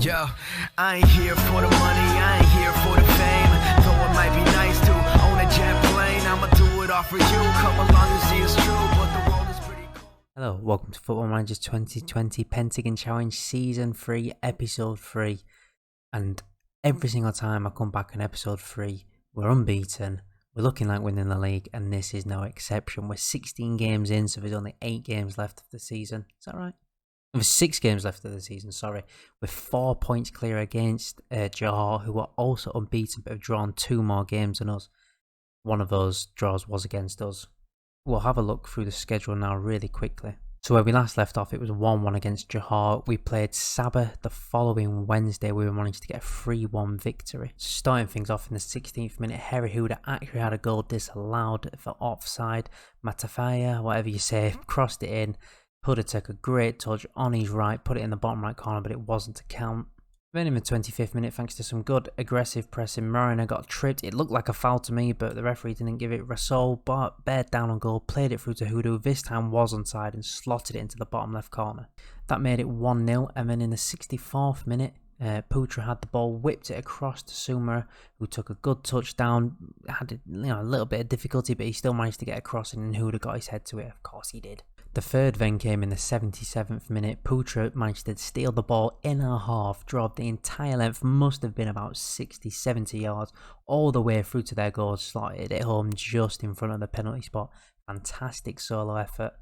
Yo, I ain't here for the money, I ain't here for the fame. Though it might be nice to own a jet plane, I'ma do it all for you. Come along and see it's true, but the world is pretty cool. Hello, welcome to Football Manager 2020 Pentagon Challenge Season 3, Episode 3. And every single time I come back on Episode 3, we're unbeaten, we're looking like winning the league, and this is no exception. We're 16 games in, so there's only 8 games left of the season. Is that right? There's 6 games left of the season, sorry. We're 4 points clear against Johor, who are also unbeaten but have drawn 2 more games than us. One of those draws was against us. We'll have a look through the schedule now really quickly. So where we last left off, it was 1-1 against Johor. We played Sabah the following Wednesday. We managed to get a 3-1 victory. Starting things off in the 16th minute, Harry Huda actually had a goal disallowed for offside. Matafaya, whatever you say, crossed it in. Huda took a great touch on his right, put it in the bottom right corner, but it wasn't to count. Then in the 25th minute, thanks to some good aggressive pressing, Marina got tripped. It looked like a foul to me, but the referee didn't give it. Rasol bared down on goal, played it through to Huda, who this time was onside, and slotted it into the bottom left corner. That made it 1-0, and then in the 64th minute, Putra had the ball, whipped it across to Sumera, who took a good touchdown, had a little bit of difficulty, but he still managed to get across, and Huda got his head to it. Of course he did. The third then came in the 77th minute. Putra managed to steal the ball in our half, drove the entire length, must have been about 60-70 yards, all the way through to their goal, slotted it home just in front of the penalty spot. Fantastic solo effort.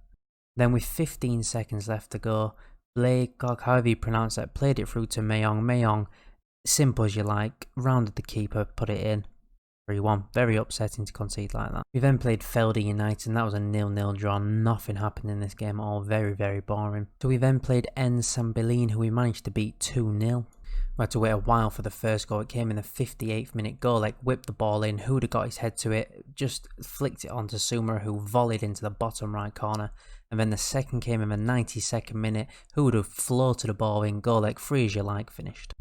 Then with 15 seconds left to go, Blake, however you pronounce that, played it through to Mayong. Mayong, simple as you like, rounded the keeper, put it in. 3-1. Very upsetting to concede like that. We then played Felder United, and that was a 0-0 draw. Nothing happened in this game at all. Very, very boring. So we then played N Sambilin, who we managed to beat 2-0. We had to wait a while for the first goal. It came in the 58th minute. Golek whipped the ball in. Huda got his head to it, just flicked it onto Sumera, who volleyed into the bottom right corner. And then the second came in the 92nd minute. Huda floated the ball in. Golek, free as you like, finished.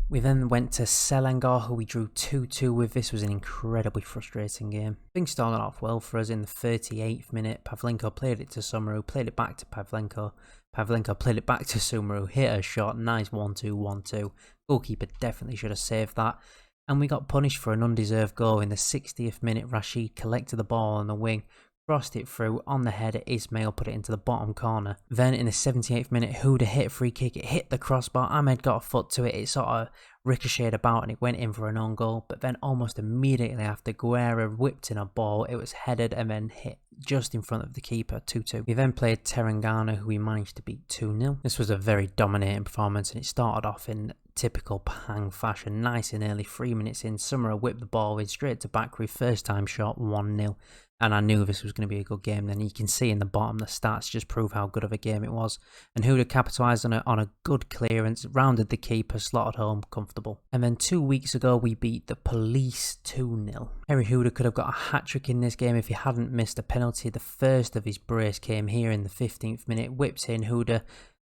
We then went to Selangor, who we drew 2-2 with. This was an incredibly frustrating game. Things started off well for us in the 38th minute. Pavlenko played it to Sumera, played it back to Pavlenko. Pavlenko played it back to Sumera, hit a shot, nice 1-2. Goalkeeper definitely should have saved that. And we got punished for an undeserved goal in the 60th minute. Rashid collected the ball on the wing, crossed it through on the header. Ismail put it into the bottom corner. Then in the 78th minute, Huda hit a free kick. It hit the crossbar. Ahmed got a foot to it. It sort of ricocheted about and it went in for an own goal. But then almost immediately after, Guerra whipped in a ball. It was headed and then hit just in front of the keeper, 2-2. We then played Terengganu, who we managed to beat 2-0. This was a very dominating performance, and it started off in typical Pahang fashion. Nice and early, 3 minutes in, Sumera whipped the ball in straight to Bakri, first time shot, 1-0. And I knew this was going to be a good game. Then you can see in the bottom, the stats just prove how good of a game it was. And Huda capitalised on a good clearance, rounded the keeper, slotted home, comfortable. And then 2 weeks ago, we beat the Police 2-0. Harry Huda could have got a hat-trick in this game if he hadn't missed a penalty. The first of his brace came here in the 15th minute, whipped in. Huda,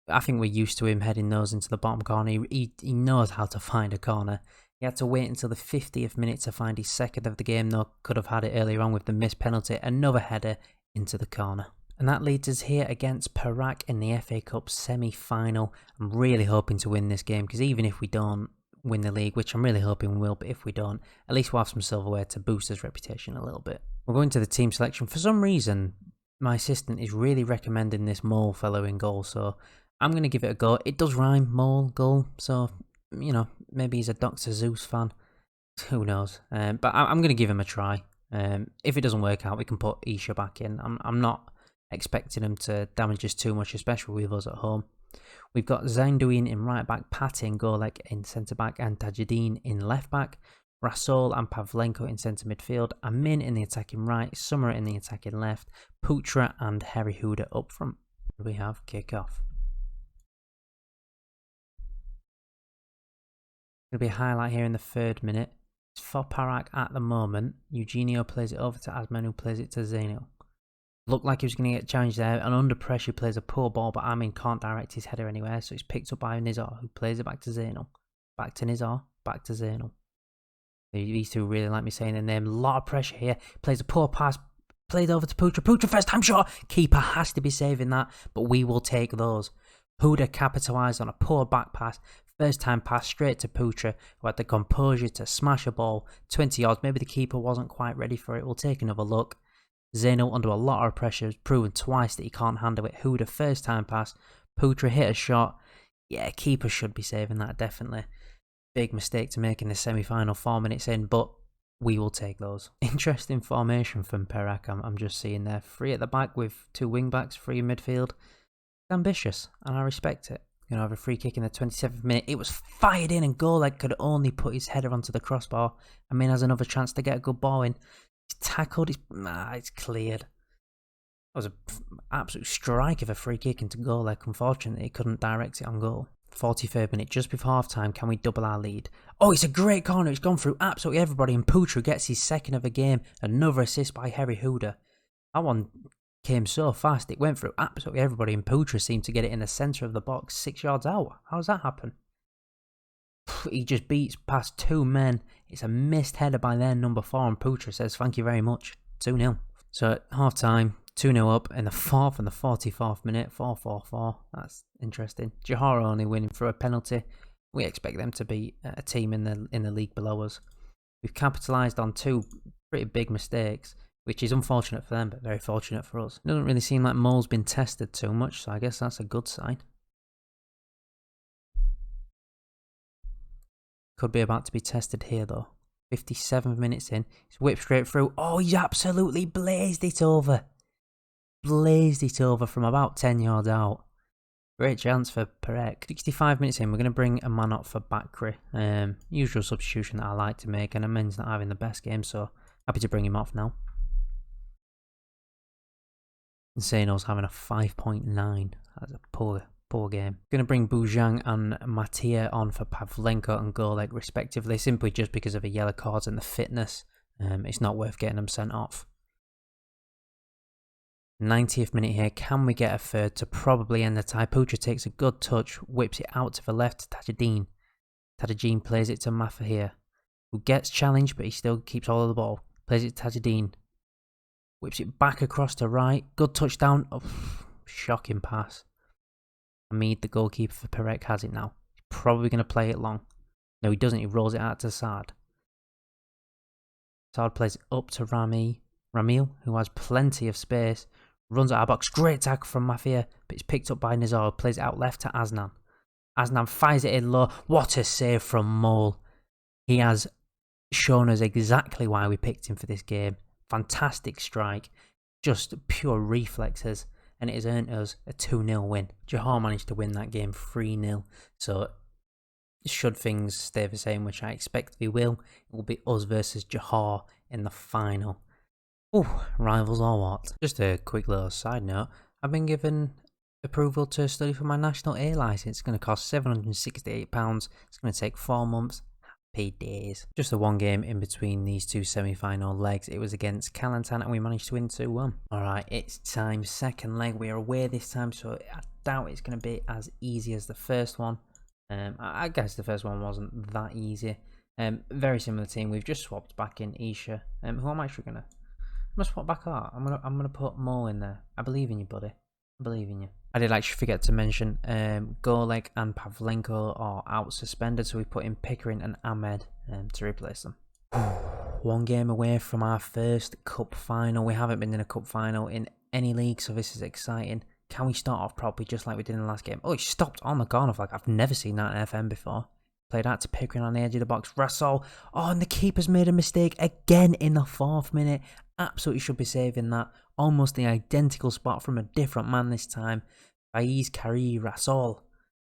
I think we're used to him heading those into the bottom corner. He knows how to find a corner. He had to wait until the 50th minute to find his second of the game, though could have had it earlier on with the missed penalty. Another header into the corner. And that leads us here against Perak in the FA Cup semi-final. I'm really hoping to win this game, because even if we don't win the league, which I'm really hoping we will, but if we don't, at least we'll have some silverware to boost his reputation a little bit. We're going to the team selection. For some reason, my assistant is really recommending this Mole fellow in goal, so I'm going to give it a go. It does rhyme, Mole, goal, so maybe he's a Dr. Zeus fan. Who knows? But I'm going to give him a try. If it doesn't work out, we can put Isha back in. I'm not expecting him to damage us too much, especially with us at home. We've got Zainduin in right back, Pate and Golek in centre back, and Tajuddin in left back. Rasol and Pavlenko in centre midfield. Amin in the attacking right, Sumera in the attacking left. Putra and Harry Huda up front. We have kick off. Going to be a highlight here in the 3rd minute. It's for Perak at the moment. Eugenio plays it over to Asman, who plays it to Zainal. Looked like he was going to get challenged there, and under pressure plays a poor ball, but Amin can't direct his header anywhere, so it's picked up by Nizar, who plays it back to Zainal. Back to Nizar, back to Zainal. These two really like me saying their name. A lot of pressure here. Plays a poor pass, played over to Putra. Putra first time shot. Keeper has to be saving that, but we will take those. Huda capitalised on a poor back pass. First time pass straight to Putra, who had the composure to smash a ball 20 yards. Maybe the keeper wasn't quite ready for it. We'll take another look. Zeno under a lot of pressure has proven twice that he can't handle it. Huda first time pass. Putra hit a shot. Yeah, keeper should be saving that, definitely. Big mistake to make in the semi-final 4 minutes in, but we will take those. Interesting formation from Perek, I'm just seeing there. 3 at the back with 2 wing-backs, 3 in midfield. Ambitious, and I respect it. Going to have a free kick in the 27th minute. It was fired in, and Golek could only put his header onto the crossbar. I mean, has another chance to get a good ball in. He's tackled, it's cleared. That was an absolute strike of a free kick into Golek. Unfortunately, he couldn't direct it on goal. 43rd minute, just before half time, can we double our lead? Oh, it's a great corner. It's gone through absolutely everybody, and Putra gets his second of the game. Another assist by Harry Huda. That one came so fast, it went through absolutely everybody, and Putra seemed to get it in the centre of the box, 6 yards out. How does that happen? He just beats past 2 men. It's a missed header by their number 4, and Putra says thank you very much. 2-0. So at half time, 2-0 up in the 4th and the 44th minute, 4-4-4. That's interesting. Johor only winning through a penalty. We expect them to be a team in the league below us. We've capitalised on 2 pretty big mistakes, which is unfortunate for them, but very fortunate for us. It doesn't really seem like Mole's been tested too much, so I guess that's a good sign. Could be about to be tested here, though. 57 minutes in. He's whipped straight through. Oh, he's absolutely blazed it over. Blazed it over from about 10 yards out. Great chance for Perek. 65 minutes in, we're going to bring a man up for Bakri. Usual substitution that I like to make, and Amen's not having the best game, so happy to bring him off now. Zeno's having a 5.9. That's a poor game. Going to bring Bujang and Mattia on for Pavlenko and Golek respectively, simply just because of the yellow cards and the fitness. It's not worth getting them sent off. 90th minute here, can we get a third to probably end the tie? Putra takes a good touch, whips it out to the left to Tajideen. Tajideen plays it to Mafahir, who gets challenged but he still keeps hold of the ball. Plays it to Tajideen. Whips it back across to right. Good touchdown. Oh, shocking pass. Hamid, the goalkeeper for Perek, has it now. He's probably going to play it long. No, he doesn't. He rolls it out to Saad. Saad plays it up to Ramil, who has plenty of space. Runs out of box. Great tackle from Mafia, but it's picked up by Nizar. Plays it out left to Asnan. Asnan fires it in low. What a save from Mole. He has shown us exactly why we picked him for this game. Fantastic strike. Just pure reflexes. And it has earned us a 2-0 win. Johor managed to win that game 3-0. So, should things stay the same, which I expect they will, it will be us versus Johor in the final. Oh, rivals or what? Just a quick little side note. I've been given approval to study for my National A licence. It's going to cost £768. It's going to take 4 months. Happy days. Just the one game in between these 2 semi-final legs. It was against Kelantan and we managed to win 2-1. Alright, it's time. Second leg. We are away this time, so I doubt it's going to be as easy as the first one. I guess the first one wasn't that easy. Very similar team. We've just swapped back in Isha. Who am I actually going to... I'm going to swap back out. I'm gonna put Mo in there. I believe in you, buddy. I believe in you. I did actually forget to mention Golek and Pavlenko are out suspended, so we put in Pickering and Ahmed to replace them. One game away from our first cup final. We haven't been in a cup final in any league, so this is exciting. Can we start off properly just like we did in the last game? Oh, he stopped on the corner flag. I've never seen that in FM before. Played out to Pickering on the edge of the box. Rasol. Oh, and the keeper's made a mistake again in the 4th minute. Absolutely should be saving that. Almost the identical spot from a different man this time. Faiz Kari Rasol.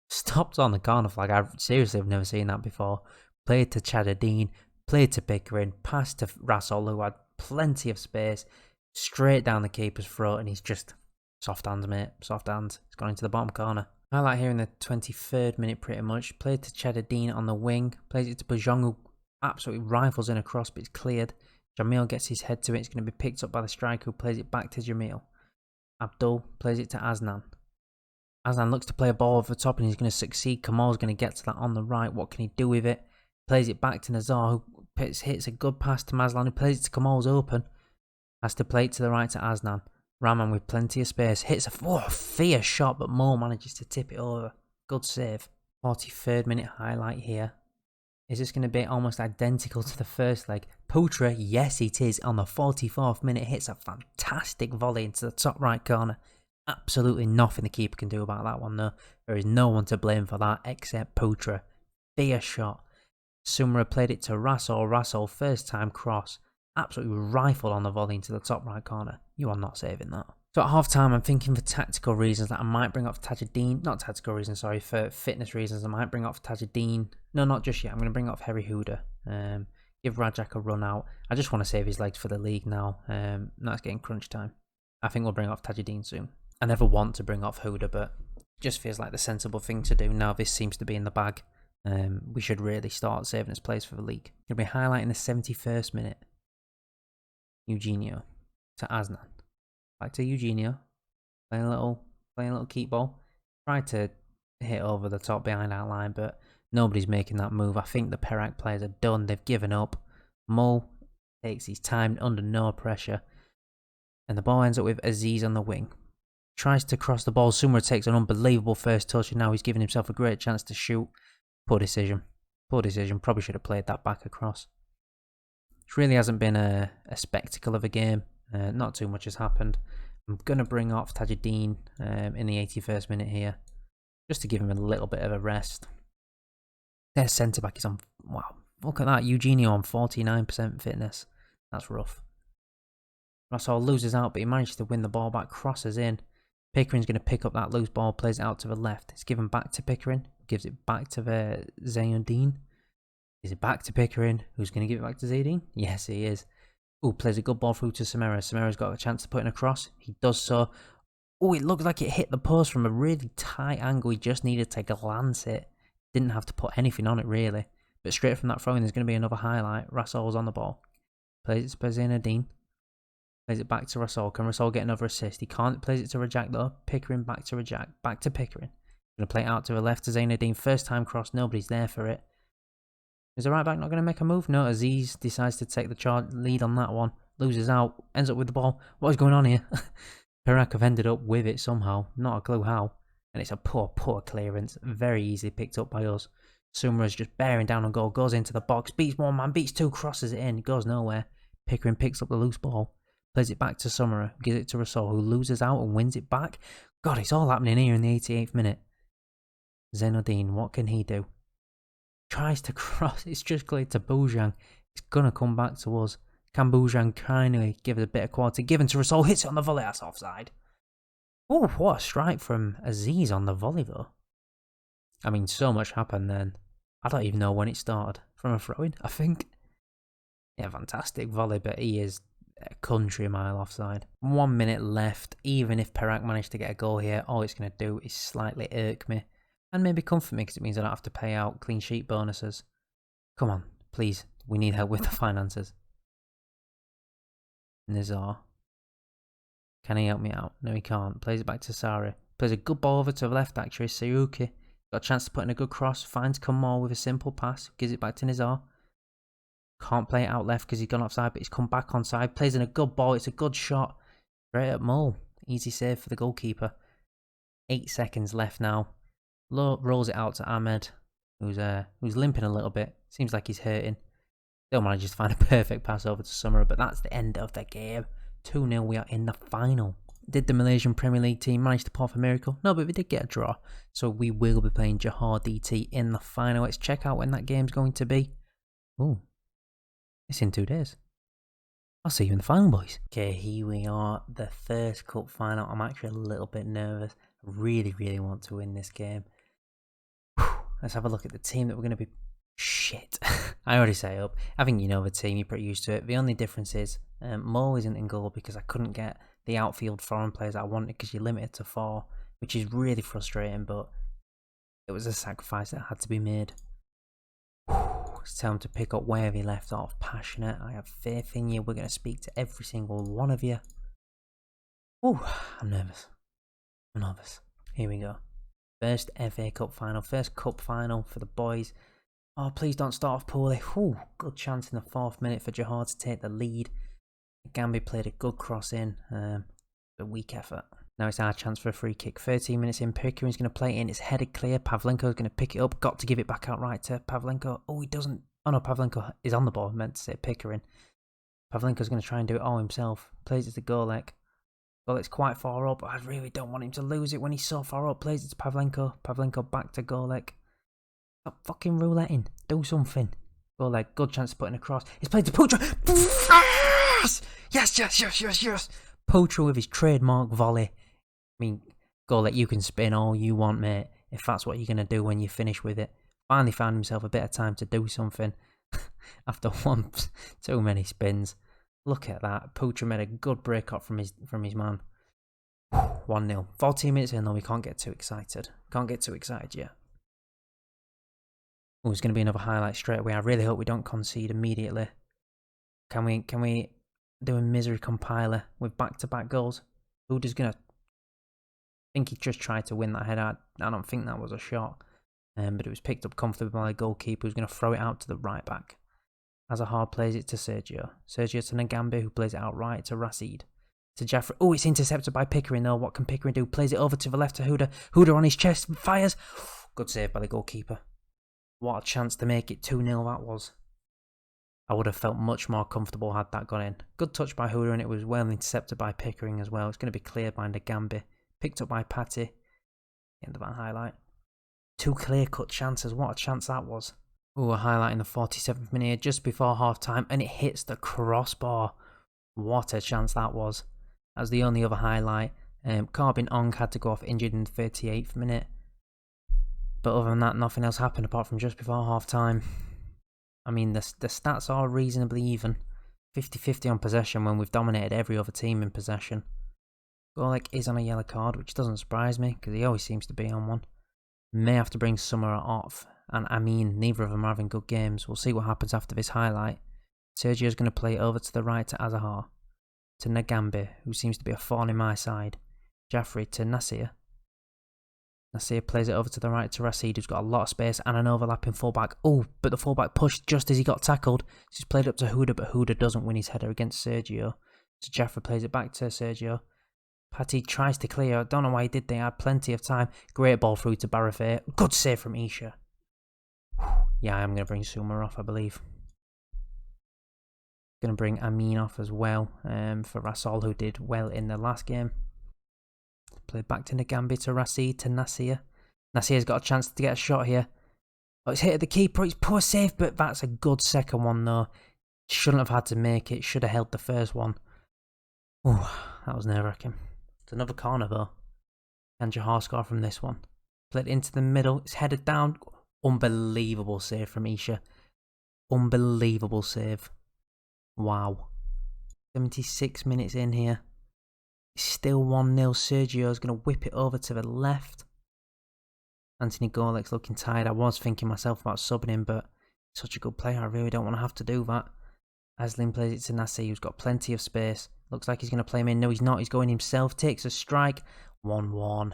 Stopped on the corner flag. I seriously have never seen that before. Played to Chadadine. Played to Pickering. Passed to Rasol, who had plenty of space. Straight down the keeper's throat, and he's just... soft hands, mate. Soft hands. It's gone into the bottom corner. Highlight here in the 23rd minute pretty much. Played to Chadadine on the wing. Plays it to Bajong, who absolutely rifles in a cross, but it's cleared. Jamil gets his head to it. It's going to be picked up by the striker, who plays it back to Jamil. Abdul plays it to Asnan. Asnan looks to play a ball over the top, and he's going to succeed. Kamal's going to get to that on the right. What can he do with it? Plays it back to Nazar, who hits a good pass to Mazlan, who plays it to Kamal's open. Has to play it to the right to Asnan. Rahman with plenty of space. Hits a fierce shot, but Mo manages to tip it over. Good save. 43rd minute highlight here. Is this going to be almost identical to the first leg? Putra, yes it is, on the 44th minute hits a fantastic volley into the top right corner. Absolutely nothing the keeper can do about that one though. There is no one to blame for that except Putra. Fierce shot. Sumra played it to Rassol, first time cross. Absolutely rifled on the volley into the top right corner. You are not saving that. So at half time, I'm thinking for tactical reasons that I might bring off Tajuddin. Not tactical reasons, sorry, for fitness reasons. I might bring off Tajuddin. No, not just yet. I'm going to bring off Harry Huda. Give Rajak a run out. I just want to save his legs for the league now. Now it's getting crunch time. I think we'll bring off Tajuddin soon. I never want to bring off Huda, but it just feels like the sensible thing to do now. This seems to be in the bag. We should really start saving his place for the league. Going to be highlighting the 71st minute. Eugenio to Asnan. Back to Eugenio. Playing a little keep ball. Tried to hit over the top behind our line, but nobody's making that move. I think the Perak players are done. They've given up. Mull takes his time under no pressure. And the ball ends up with Aziz on the wing. Tries to cross the ball. Sumra takes an unbelievable first touch, and now he's giving himself a great chance to shoot. Poor decision. Poor decision. Probably should have played that back across. It really hasn't been a spectacle of a game. Not too much has happened. I'm going to bring off Tajuddin in the 81st minute here, just to give him a little bit of a rest. Their centre-back is on... Wow, look at that. Eugenio on 49% fitness. That's rough. Rassol loses out, but he manages to win the ball back, crosses in. Pickering's going to pick up that loose ball, plays it out to the left. It's given back to Pickering, gives it back to Zainuddin. Is it back to Pickering? Who's going to give it back to Zainuddin? Yes, he is. Oh, plays a good ball through to Samara. Samara's got a chance to put in a cross. He does so. Oh, it looked like it hit the post from a really tight angle. He just needed to glance it. Didn't have to put anything on it, really. But straight from that throw-in, there's going to be another highlight. Rassol's on the ball. Plays it to Zainuddin. Plays it back to Rassol. Can Rassol get another assist? He can't. Plays it to Rajak, though. Pickering back to Rajak. Back to Pickering. Going to play it out to the left to Zainuddin. First time cross. Nobody's there for it. Is the right back not going to make a move? No, Aziz decides to take the lead on that one. Loses out. Ends up with the ball. What is going on here? Perak have ended up with it somehow. Not a clue how. And it's a poor clearance. Very easily picked up by us. Sumra's just bearing down on goal. Goes into the box. Beats one man. Beats two. Crosses it in. Goes nowhere. Pickering picks up the loose ball. Plays it back to Sumra. Gives it to Rassol, who loses out and wins it back. God, it's all happening here in the 88th minute. Zainuddin, what can he do? Tries to cross. It's just cleared to Bujang. It's going to come back to us. Can Bujang kindly give it a bit of quality? Given to Rassol. Hits it on the volley. That's offside. Oh, what a strike from Aziz on the volley, though. I mean, so much happened then. I don't even know when it started. From a throw-in, I think. Yeah, fantastic volley, but he is a country mile offside. 1 minute left. Even if Perak managed to get a goal here, all it's going to do is slightly irk me. And maybe comfort me, because it means I don't have to pay out clean sheet bonuses. Come on, please. We need help with the finances. Nizar. Can he help me out? No, he can't. Plays it back to Sari. Plays a good ball over to the left, actually. Sayuki. Got a chance to put in a good cross. Finds Kamal with a simple pass. Gives it back to Nizar. Can't play it out left because he's gone offside, but he's come back onside. Plays in a good ball. It's a good shot. Straight at Mull. Easy save for the goalkeeper. 8 seconds left now. Low rolls it out to Ahmed, who's limping a little bit. Seems like he's hurting. Still manages to find a perfect pass over to Sumra, but that's the end of the game. 2-0, we are in the final. Did the Malaysian Premier League team manage to pull off a miracle? No, but we did get a draw. So we will be playing Johor DT in the final. Let's check out when that game's going to be. Oh, it's in 2 days. I'll see you in the final, boys. Okay, here we are, the first cup final. I'm actually a little bit nervous. I really want to win this game. Let's have a look at the team that we're going to be... Shit. I already set it up. I think you know the team, you're pretty used to it. The only difference is Mo isn't in goal because I couldn't get the outfield foreign players that I wanted because you're limited to 4, which is really frustrating, but it was a sacrifice that had to be made. It's time to pick up where we left off. Passionate. I have faith in you. We're going to speak to every single one of you. I'm nervous. I'm nervous. Here we go. First FA Cup final. First cup final for the boys. Oh, please don't start off poorly. Good chance in the 4th minute for Johor to take the lead. Gambi played a good cross in. A weak effort. Now it's our chance for a free kick. 13 minutes in, Pickering's going to play it in. It's headed clear. Pavlenko's going to pick it up. Got to give it back out right to Pavlenko. Oh, he doesn't. Oh no, Pavlenko is on the ball. Meant to say Pickering. Pavlenko's going to try and do it all himself. Plays it to Golek. Golek's quite far up. I really don't want him to lose it when he's so far up. Plays it to Pavlenko. Pavlenko back to Golek. Stop fucking rouletting. Do something. Golek, good chance to put in a cross. It's played to Putra. Yes! Yes. Putra with his trademark volley. I mean, Golek, you can spin all you want, mate, if that's what you're going to do when you finish with it. Finally found himself a bit of time to do something after too many spins. Look at that. Putra made a good break up from his man. 1-0. 14 minutes in though, we can't get too excited. Can't get too excited yet. Oh, it's going to be another highlight straight away. I really hope we don't concede immediately. Can we do a misery compiler with back-to-back goals? Huda's going to... I think he just tried to win that header. I don't think that was a shot. But it was picked up comfortably by the goalkeeper who's going to throw it out to the right back. Azahar plays it to Sergio. Sergio to Ngambi, who plays it out right to Rashid. To Jaffrey. Oh, it's intercepted by Pickering though. What can Pickering do? Plays it over to the left to Huda. Huda on his chest. Fires. Good save by the goalkeeper. What a chance to make it 2-0 that was. I would have felt much more comfortable had that gone in. Good touch by Huda, and it was well intercepted by Pickering as well. It's going to be cleared by Ngambi. Picked up by Patty. End of that highlight. 2 clear-cut chances. What a chance that was. Ooh, a highlight in the 47th minute, just before half-time, and it hits the crossbar. What a chance that was. That was the only other highlight. Carbin Ong had to go off injured in the 38th minute. But other than that, nothing else happened apart from just before half-time. I mean, the stats are reasonably even. 50-50 on possession when we've dominated every other team in possession. Golek is on a yellow card, which doesn't surprise me, because he always seems to be on one. May have to bring Summer off. And I mean, neither of them are having good games. We'll see what happens after this highlight. Sergio's going to play it over to the right to Azahar. To Ngambi, who seems to be a thorn in my side. Jaffrey to Nasir. Nasir plays it over to the right to Rashid, who's got a lot of space and an overlapping fullback. Oh, but the fullback pushed just as he got tackled. So he's played up to Huda, but Huda doesn't win his header against Sergio. So Jaffrey plays it back to Sergio. Patty tries to clear. I don't know why he did. They had plenty of time. Great ball through to Barafay. Good save from Isha. Yeah, I'm going to bring Suma off, I believe. Going to bring Amin off as well for Rasol, who did well in the last game. Play back to Ngambi, to Rashid, to Nasir. Nasir's got a chance to get a shot here. Oh, it's hit at the keeper. It's poor save, but that's a good second one though. Shouldn't have had to make it. Should have held the first one. Oh, that was nerve-wracking. It's another corner though. Can Jahar score from this one? Played into the middle. It's headed down. Unbelievable save from Isha. Unbelievable save. Wow. 76 minutes in here. It's still 1-0. Sergio's going to whip it over to the left. Anthony Golek's looking tired. I was thinking myself about subbing him, but such a good player. I really don't want to have to do that. Aslin plays it to Nasser, who's got plenty of space. Looks like he's going to play him in. No, he's not. He's going himself. Takes a strike. 1-1.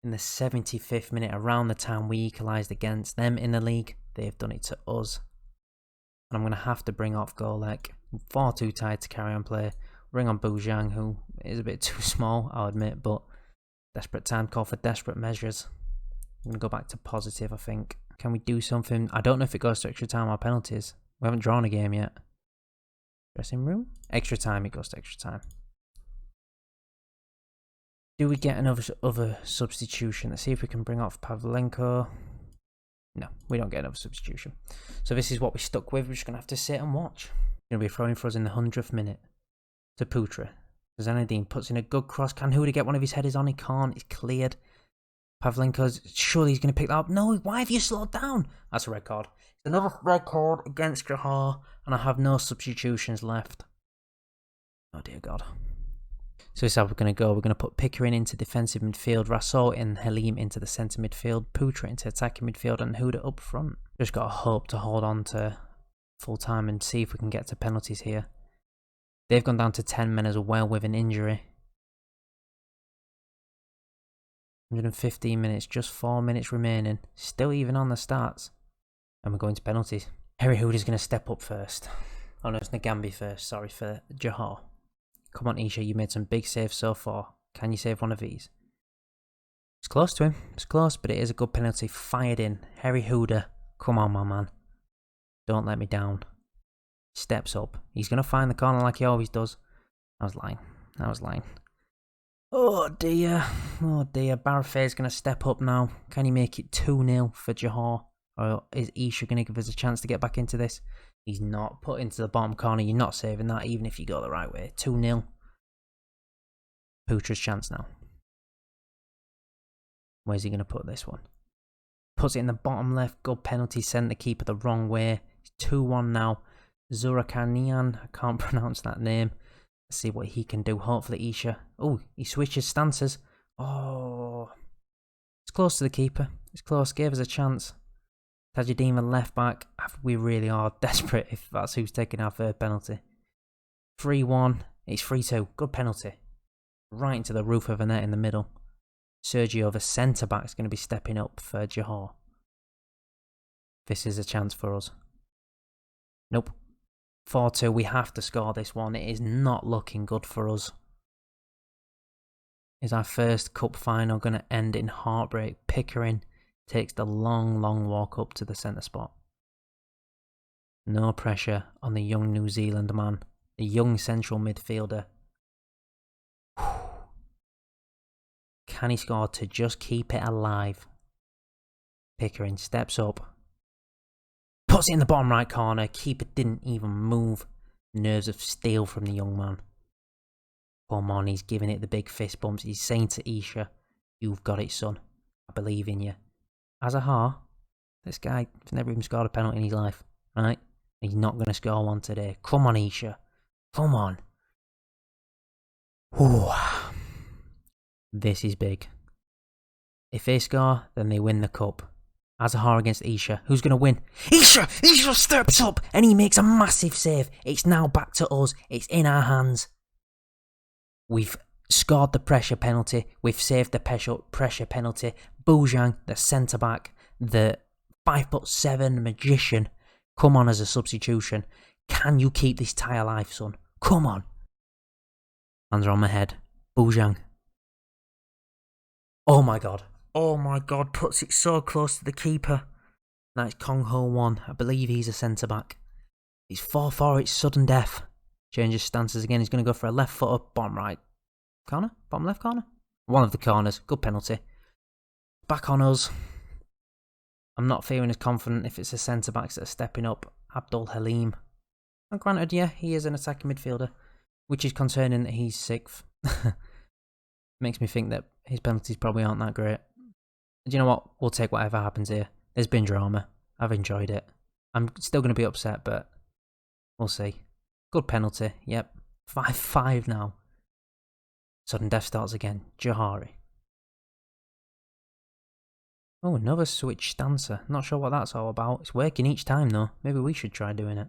In the 75th minute, around the time we equalised against them in the league, they've done it to us. And I'm going to have to bring off Golek. I'm far too tired to carry on play. Bring on Bujang, who is a bit too small, I'll admit, but desperate time call for desperate measures. I'm going to go back to positive, I think. Can we do something? I don't know if it goes to extra time or penalties. We haven't drawn a game yet. Dressing room? Extra time, it goes to extra time. Do we get another substitution? Let's see if we can bring off Pavlenko. No, we don't get another substitution. So this is what we're stuck with. We're just going to have to sit and watch. It's going to be throwing for us in the 100th minute. To Putra. Zanadine puts in a good cross. Can Huda get one of his headers on? He can't. It's cleared. Pavlenko's surely he's going to pick that up. No, why have you slowed down? That's a red card. Another red card against Jahar, and I have no substitutions left. Oh dear God. So this is how we're going to go. We're going to put Pickering into defensive midfield, Rasol and Halim into the centre midfield, Putra into attacking midfield, and Huda up front. Just got to hope to hold on to full time and see if we can get to penalties here. They've gone down to 10 men as well with an injury. 115 minutes, just 4 minutes remaining. Still even on the stats. And we're going to penalties. Harry Huda's going to step up first. Oh no, it's Ngambi first. Sorry for Jahar. Come on, Isha, you made some big saves so far. Can you save one of these? It's close to him. It's close, but it is a good penalty. Fired in. Harry Hooder. Come on, my man. Don't let me down. Steps up. He's going to find the corner like he always does. I was lying. Oh dear. Barafay's going to step up now. Can he make it 2-0 for Johor? Or is Isha going to give us a chance to get back into this? He's not. Put into the bottom corner. You're not saving that even if you go the right way. 2-0. Putra's chance now. Where's he going to put this one? Puts it in the bottom left. Good penalty. Sent the keeper the wrong way. It's 2-1 now. Zurakanian. I can't pronounce that name. Let's see what he can do. Hopefully Isha. Oh, he switches stances. Oh. It's close to the keeper. It's close. Gave us a chance. Tajidima left back. We really are desperate if that's who's taking our third penalty. 3-1. It's 3-2. Good penalty. Right into the roof of a net in the middle. Sergio, the centre-back, is going to be stepping up for Johor. This is a chance for us. Nope. 4-2. We have to score this one. It is not looking good for us. Is our first cup final going to end in heartbreak? Pickering takes the long walk up to the centre spot. No pressure on the young New Zealand man. The young central midfielder. Can he score to just keep it alive? Pickering steps up. Puts it in the bottom right corner. Keeper didn't even move. Nerves of steel from the young man. Come on, he's giving it the big fist bumps. He's saying to Isha, "You've got it, son. I believe in you." Azahar, this guy has never even scored a penalty in his life, right? He's not going to score one today. Come on, Isha. Come on. Ooh. This is big. If they score, then they win the cup. Azahar against Isha. Who's going to win? Isha! Isha steps up and he makes a massive save. It's now back to us. It's in our hands. We've scored the pressure penalty. We've saved the pressure penalty. Bujang, the centre-back, the 5'7" magician, come on as a substitution. Can you keep this tie alive, son? Come on. Hands are on my head. Bujang. Oh my god. Oh my god. Puts it so close to the keeper. That's Kong Ho Won. I believe he's a centre-back. He's 4-4. It's sudden death. Changes stances again. He's going to go for a left footer. Bottom right corner? Bottom left corner? One of the corners. Good penalty. Back on us. I'm not feeling as confident if it's the centre-backs that are stepping up. Abdul Halim. And granted, yeah, he is an attacking midfielder, which is concerning that he's 6th. Makes me think that his penalties probably aren't that great. Do you know what? We'll take whatever happens here. There's been drama. I've enjoyed it. I'm still going to be upset, but we'll see. Good penalty. Yep. 5-5 now. Sudden death starts again. Johari. Oh, another switch stancer. Not sure what that's all about. It's working each time though. Maybe we should try doing it.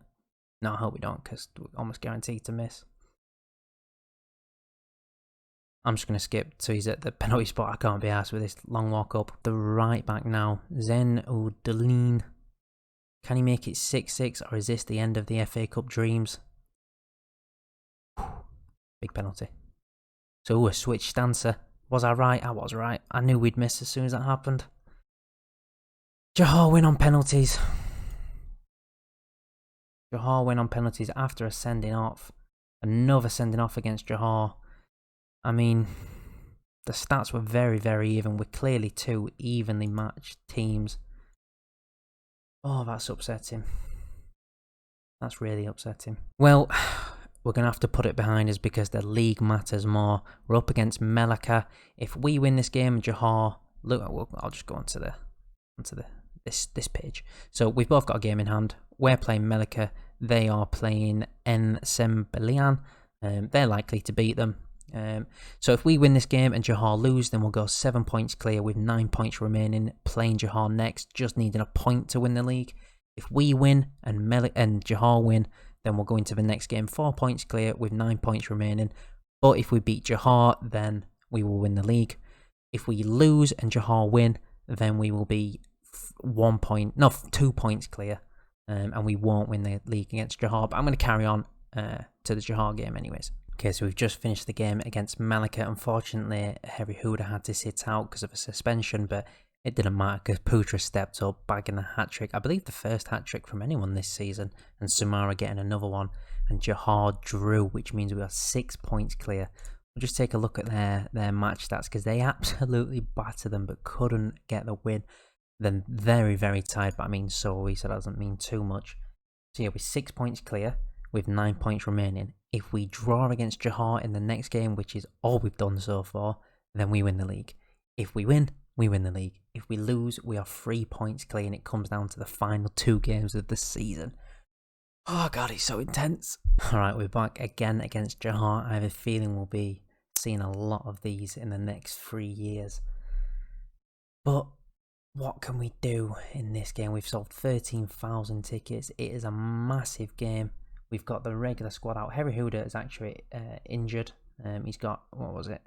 No, I hope we don't, because we're almost guaranteed to miss. I'm just going to skip so he's at the penalty spot. I can't be arsed with this long walk up. The right back now. Zen Udalin. Can he make it 6-6, or is this the end of the FA Cup dreams? Big penalty. So, a switch stancer. Was I right? I was right. I knew we'd miss as soon as that happened. Johor win on penalties. Johor win on penalties after a sending off. Another sending off against Johor. I mean, the stats were very, very even. We're clearly two evenly matched teams. Oh, that's upsetting. That's really upsetting. Well, we're going to have to put it behind us because the league matters more. We're up against Melaka. If we win this game, Johor... Look, I'll just go onto this page. So we've both got a game in hand. We're playing Melaka. They are playing Nsembelian. They're likely to beat them. So if we win this game and Johor lose, then we'll go 7 points clear with 9 points remaining, playing Johor next, just needing a point to win the league. If we win and Johor win, then we'll go into the next game 4 points clear with 9 points remaining. But if we beat Johor, then we will win the league. If we lose and Johor win, then we will be 2 points clear, and we won't win the league against Johor. But I'm going to carry on to the Johor game anyways. Okay, so we've just finished the game against Malika. Unfortunately, Harry Huda had to sit out because of a suspension, but it didn't matter because Putra stepped up, bagging the hat-trick. I believe the first hat-trick from anyone this season, and Sumara getting another one, and Johar drew, which means we are 6 points clear. We'll just take a look at their match stats because they absolutely battered them but couldn't get the win. Then very, very tired, but I mean, so that doesn't mean too much. So yeah, we're 6 points clear with 9 points remaining. If we draw against Johar in the next game, which is all we've done so far, then we win the league. If we win, we win the league. If we lose, we are 3 points clear, and it comes down to the final 2 games of the season. Oh god, it's so intense. Alright, we're back again against Johar. I have a feeling we'll be seeing a lot of these in the next 3 years. But what can we do in this game? We've sold 13,000 tickets. It is a massive game. We've got the regular squad out. Harry Huda is actually injured. He's got, what was it?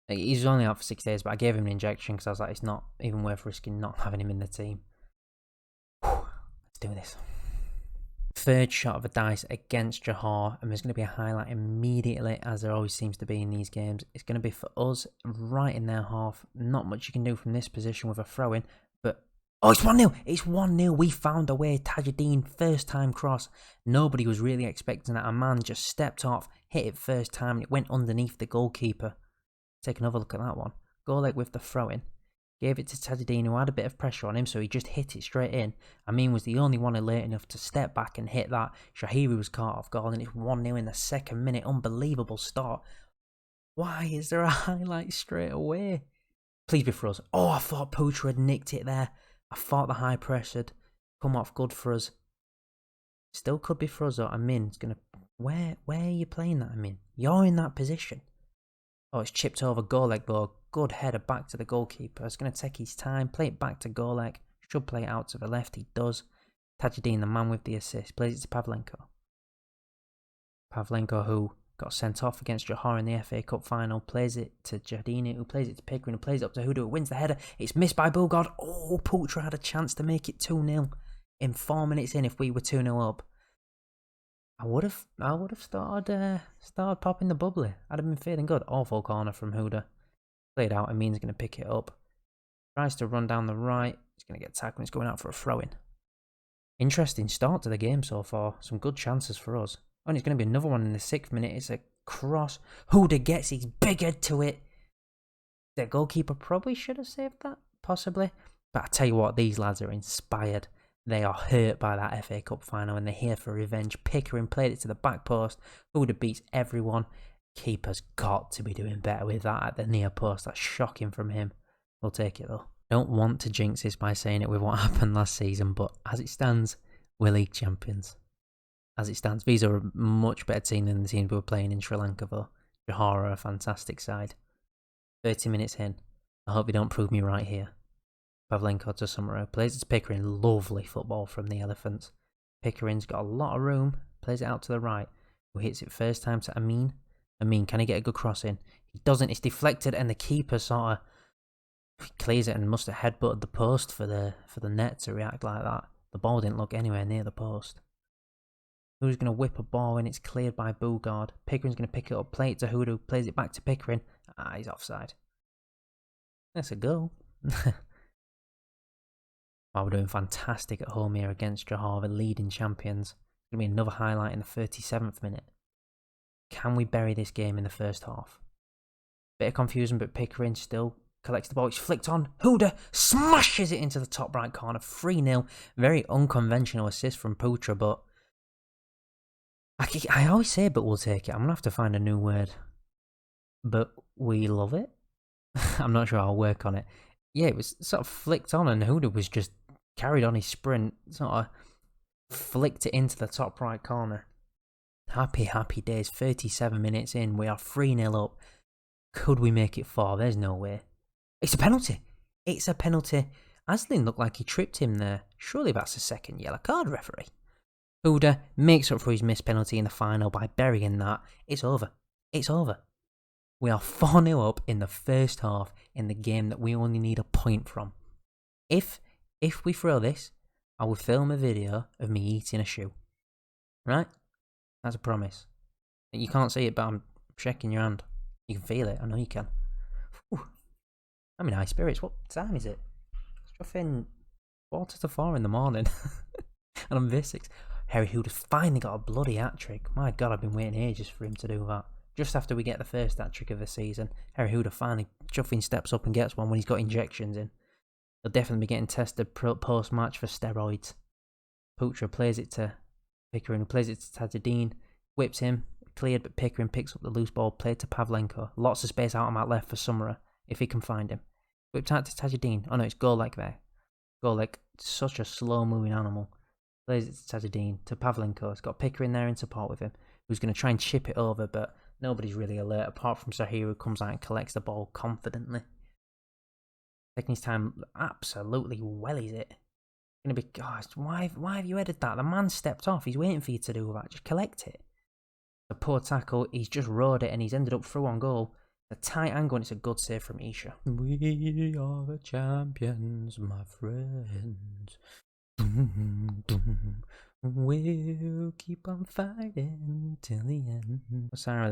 He's only out for 6 days, but I gave him an injection because I was like, it's not even worth risking not having him in the team. Whew, let's do this. Third shot of a dice against Johar, and there's going to be a highlight immediately, as there always seems to be in these games. It's going to be for us, right in their half. Not much you can do from this position with a throw-in, but oh, it's 1-0. It's 1-0. We found a way. Tajuddin, first time cross. Nobody was really expecting that. A man just stepped off, hit it first time, and it went underneath the goalkeeper. Take another look at that one. Goal with the throw-in. Gave it to Tajuddin, who had a bit of pressure on him, so he just hit it straight in. Amin was the only one alert enough to step back and hit that. Shahiri was caught off guard, and it's 1-0 in the second minute. Unbelievable start. Why is there a highlight straight away? Please be for us. Oh, I thought Putra had nicked it there. I thought the high press had come off good for us. Still could be for us, though. Amin's going to... Where are you playing that, Amin? You're in that position. Oh, it's chipped over Golek, though. Good header back to the goalkeeper. It's going to take his time. Play it back to Golek. Should play it out to the left. He does. Tajuddin, the man with the assist, plays it to Pavlenko. Pavlenko, who got sent off against Johar in the FA Cup final, plays it to Jardini, who plays it to Pickering, who plays it up to Huda, who wins the header. It's missed by Bugard. Oh, Putra had a chance to make it 2-0 in 4 minutes in if we were 2-0 up. I would have started popping the bubbly. I'd have been feeling good. Awful corner from Huda. Played out, Amin's going to pick it up. Tries to run down the right. He's going to get tackled. He's going out for a throw-in. Interesting start to the game so far. Some good chances for us. Oh, and it's going to be another one in the 6th minute. It's a cross. Huda gets his big head to it. The goalkeeper probably should have saved that, possibly. But I tell you what, these lads are inspired. They are hurt by that FA Cup final and they're here for revenge. Pickering played it to the back post. Huda beats everyone. Keeper's got to be doing better with that at the near post. That's shocking from him. We'll take it though. Don't want to jinx this by saying it with what happened last season, but as it stands, we're league champions. As it stands, these are a much better team than the teams we were playing in Sri Lanka though. Johar are a fantastic side. 30 minutes in. I hope you don't prove me right here. Pavlenko to Sumaro. Plays it to Pickering. Lovely football from the Elephants. Pickering's got a lot of room. Plays it out to the right. Who hits it first time to Amin. Amin, can he get a good cross in? He doesn't. It's deflected and the keeper sort of clears it and must have headbutted the post for the net to react like that. The ball didn't look anywhere near the post. Who's going to whip a ball in? It's cleared by Bugard. Pickering's going to pick it up. Play it to Huda. Plays it back to Pickering. Ah, he's offside. That's a goal. Wow, we're doing fantastic at home here against Johar, the leading champions. Going to be another highlight in the 37th minute. Can we bury this game in the first half? Bit of confusion, but Pickering still collects the ball. It's flicked on. Huda smashes it into the top right corner. 3-0. Very unconventional assist from Putra, but I always say, but we'll take it. I'm going to have to find a new word. But we love it. I'm not sure I'll work on it. Yeah, it was sort of flicked on and Huda was just carried on his sprint, sort of flicked it into the top right corner. Happy, happy days. 37 minutes in, we are 3-0 up. Could we make it 4? There's no way. It's a penalty. It's a penalty. Aslin looked like he tripped him there. Surely that's a second yellow card, referee. Huda makes up for his missed penalty in the final by burying that. It's over. It's over. We are 4-0 up in the first half in the game that we only need a point from. If we throw this, I will film a video of me eating a shoe. Right? That's a promise. You can't see it, but I'm shaking your hand. You can feel it. I know you can. Whew. I'm in high spirits. What time is it? It's roughly 4:45 in the morning. And I'm V6. Harry Hood has finally got a bloody hat-trick. My God, I've been waiting ages for him to do that. Just after we get the first hat-trick of the season, Harry Hood finally chuffing steps up and gets one when he's got injections in. He'll definitely be getting tested post-match for steroids. Putra plays it to Pickering, plays it to Tajadine, whips him, cleared, but Pickering picks up the loose ball, played to Pavlenko. Lots of space out on that left for Summerer, if he can find him. Whipped out to Tajadine. Oh no, it's Golek there. Golek, such a slow-moving animal. Plays it to Tajadine, to Pavlenko. It's got Pickering there in support with him, who's going to try and chip it over, but nobody's really alert, apart from Sahir, who comes out and collects the ball confidently. Taking his time, absolutely wellies it. Gonna be, gosh, why have you headed that? The man stepped off. He's waiting for you to do that. Just collect it. A poor tackle. He's just rode it and he's ended up through on goal. A tight angle and it's a good save from Isha. We are the champions, my friends. We'll keep on fighting till the end.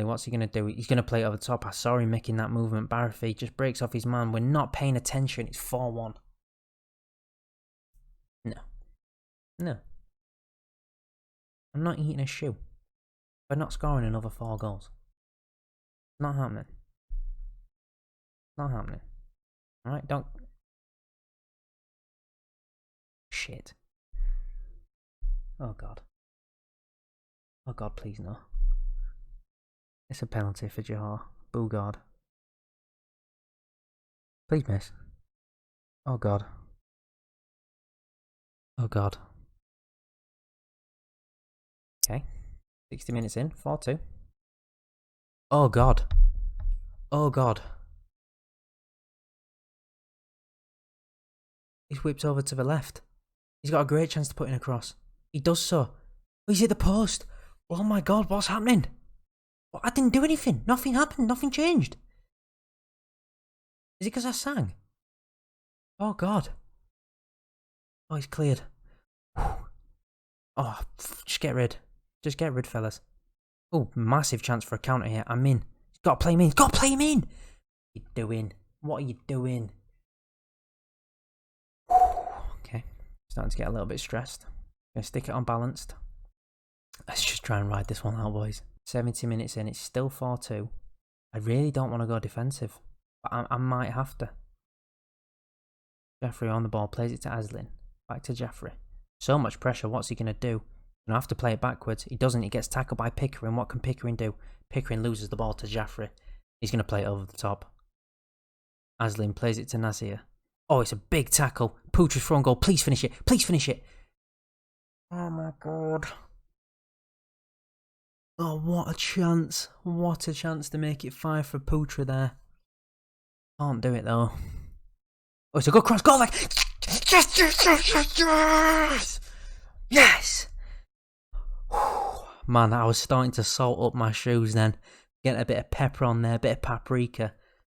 What's he going to do? He's going to play it over the top. I saw him making that movement. Barafi just breaks off his man. We're not paying attention. It's 4-1. No. I'm not eating a shoe. We're not scoring another 4 goals. Not happening. Not happening. Alright, don't... Shit. Oh God. Oh God, please no. It's a penalty for Johar. Bugard. Please miss. Oh God. Oh God. Okay. 60 minutes in. 4-2. Oh God. Oh God. He's whipped over to the left. He's got a great chance to put in a cross. He does so. Oh, he's hit the post. Oh my God, what's happening? Well, I didn't do anything. Nothing happened. Nothing changed. Is it because I sang? Oh God. Oh, he's cleared. Oh, just get rid. Just get rid, fellas. Oh, massive chance for a counter here. I'm in. He's got to play him in. He's got to play him in. What are you doing? What are you doing? Okay. Starting to get a little bit stressed. Gonna stick it on balanced. Let's just try and ride this one out, boys. 70 minutes in. It's still 4-2. I really don't want to go defensive. But I might have to. Jeffrey on the ball. Plays it to Aslin. Back to Jeffrey. So much pressure. What's he going to do? Going to have to play it backwards. He doesn't. He gets tackled by Pickering. What can Pickering do? Pickering loses the ball to Jeffrey. He's going to play it over the top. Aslin plays it to Nazir. Oh, it's a big tackle. Putra's thrown goal. Please finish it. Please finish it. Oh my God. Oh, what a chance. What a chance to make it 5 for Putra there. Can't do it though. Oh, it's a good cross. Goal like... Yes! Yes! Man, I was starting to salt up my shoes then. Getting a bit of pepper on there, a bit of paprika.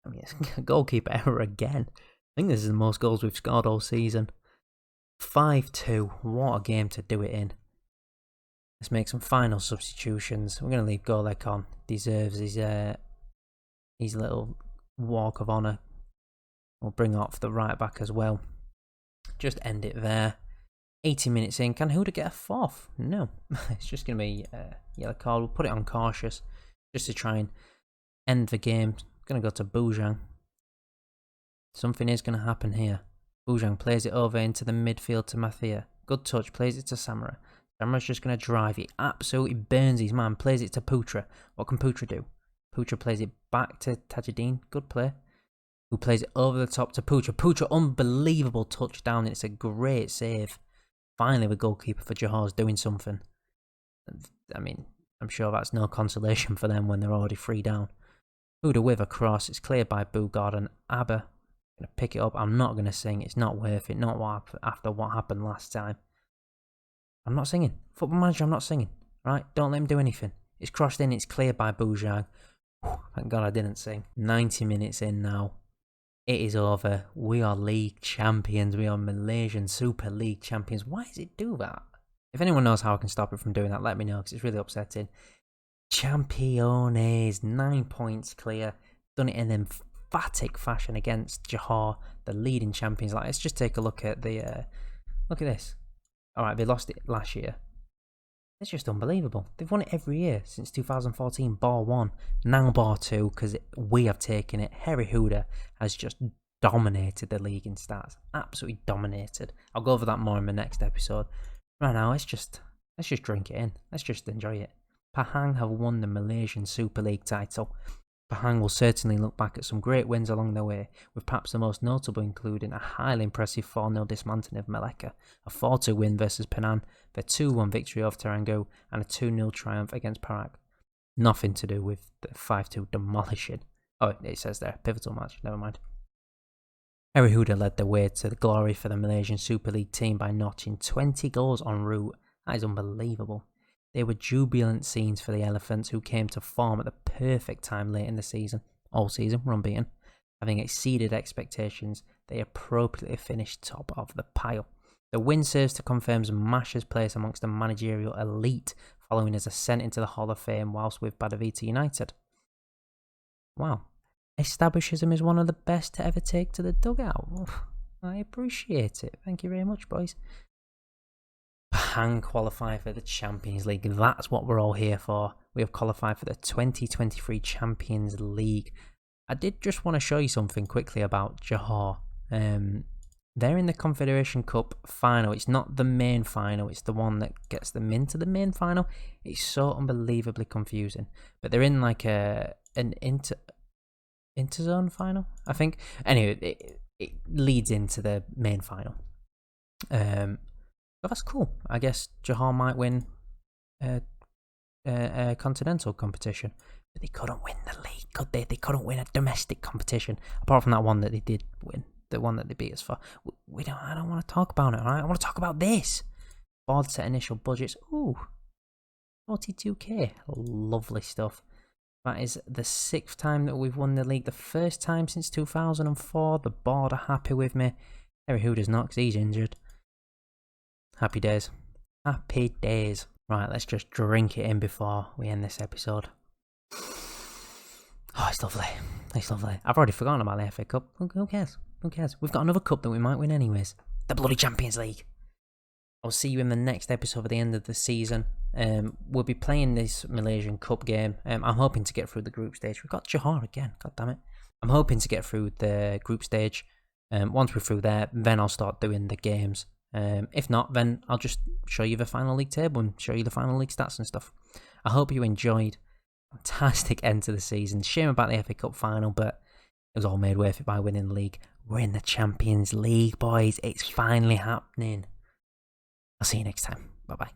I mean, it's a goalkeeper error again. I think this is the most goals we've scored all season. 5-2. What a game to do it in. Let's make some final substitutions. We're going to leave Golek on. Deserves his little walk of honour. We'll bring off the right back as well. Just end it there. 80 minutes in. Can Huda get a 4th? No. It's just going to be yellow card. We'll put it on cautious. Just to try and end the game. Going to go to Bujang. Something is going to happen here. Bujang plays it over into the midfield to Mathia. Good touch. Plays it to Samara. Samara's just going to drive it. Absolutely burns his man. Plays it to Putra. What can Putra do? Putra plays it back to Tajadine. Good play. Who plays it over the top to Putra. Putra, unbelievable touchdown. It's a great save. Finally, the goalkeeper for Johar's doing something. I mean, I'm sure that's no consolation for them when they're already 3 down. Huda with a cross. It's cleared by Bugard and Abba. Going to pick it up. I'm not going to sing. It's not worth it. Not after what happened last time. I'm not singing. Football Manager, I'm not singing. Right? Don't let him do anything. It's crossed in. It's cleared by Bujang. Thank God I didn't sing. 90 minutes in now. It is over. We are league champions. We are Malaysian Super League champions. Why does it do that? If anyone knows how I can stop it from doing that, let me know, because it's really upsetting. Championes, 9 points clear. Done it in emphatic fashion against Johor, the leading champions. Like, let's just take a look at the look at this. All right, they lost it last year. It's just unbelievable. They've won it every year since 2014. Bar 1, now Bar 2, because we have taken it. Harry Huda has just dominated the league in stats. Absolutely dominated. I'll go over that more in the next episode. Right now, let's just drink it in. Let's just enjoy it. Pahang have won the Malaysian Super League title. Pahang will certainly look back at some great wins along their way, with perhaps the most notable including a highly impressive 4-0 dismantling of Malacca, a 4-2 win versus Penang, their 2-1 victory over Terengganu, and a 2-0 triumph against Perak. Nothing to do with the 5-2 demolishing. Oh, it says there, pivotal match, never mind. Harry Huda led the way to the glory for the Malaysian Super League team by notching 20 goals en route. That is unbelievable. They were jubilant scenes for the Elephants, who came to form at the perfect time late in the season. All season were unbeaten. Having exceeded expectations, they appropriately finished top of the pile. The win serves to confirm Mash's place amongst the managerial elite, following his ascent into the Hall of Fame whilst with Badavita United. Wow. Establishes him as one of the best to ever take to the dugout. I appreciate it. Thank you very much, boys. Pahang qualify for the Champions League. That's what we're all here for. We have qualified for the 2023 Champions League. I did just want to show you something quickly about Johor. They're in the Confederation Cup final. It's not the main final. It's the one that gets them into the main final. It's so unbelievably confusing. But they're in like an interzone final, I think. Anyway, it leads into the main final. But that's cool. I guess Johor might win a continental competition, but they couldn't win the league, could they? They couldn't win a domestic competition, apart from that one that they did win, the one that they beat us for. I don't want to talk about it, alright? I want to talk about this. Board set initial budgets. Ooh, 42k. Lovely stuff. That is the 6th time that we've won the league. The first time since 2004. The board are happy with me. Harry Huda's not, because he's injured. Happy days. Happy days. Right, let's just drink it in before we end this episode. Oh, it's lovely. It's lovely. I've already forgotten about the FA Cup. Who cares? Who cares? We've got another cup that we might win anyways. The bloody Champions League. I'll see you in the next episode at the end of the season. We'll be playing this Malaysian Cup game. I'm hoping to get through the group stage. We've got Johor again. God damn it. I'm hoping to get through the group stage. Once we're through there, then I'll start doing the games. If not, then I'll just show you the final league table and show you the final league stats and stuff. I hope you enjoyed. Fantastic end to the season. Shame about the FA Cup final, but it was all made worth it by winning the league. We're in the Champions League, boys. It's finally happening. I'll see you next time. Bye-bye.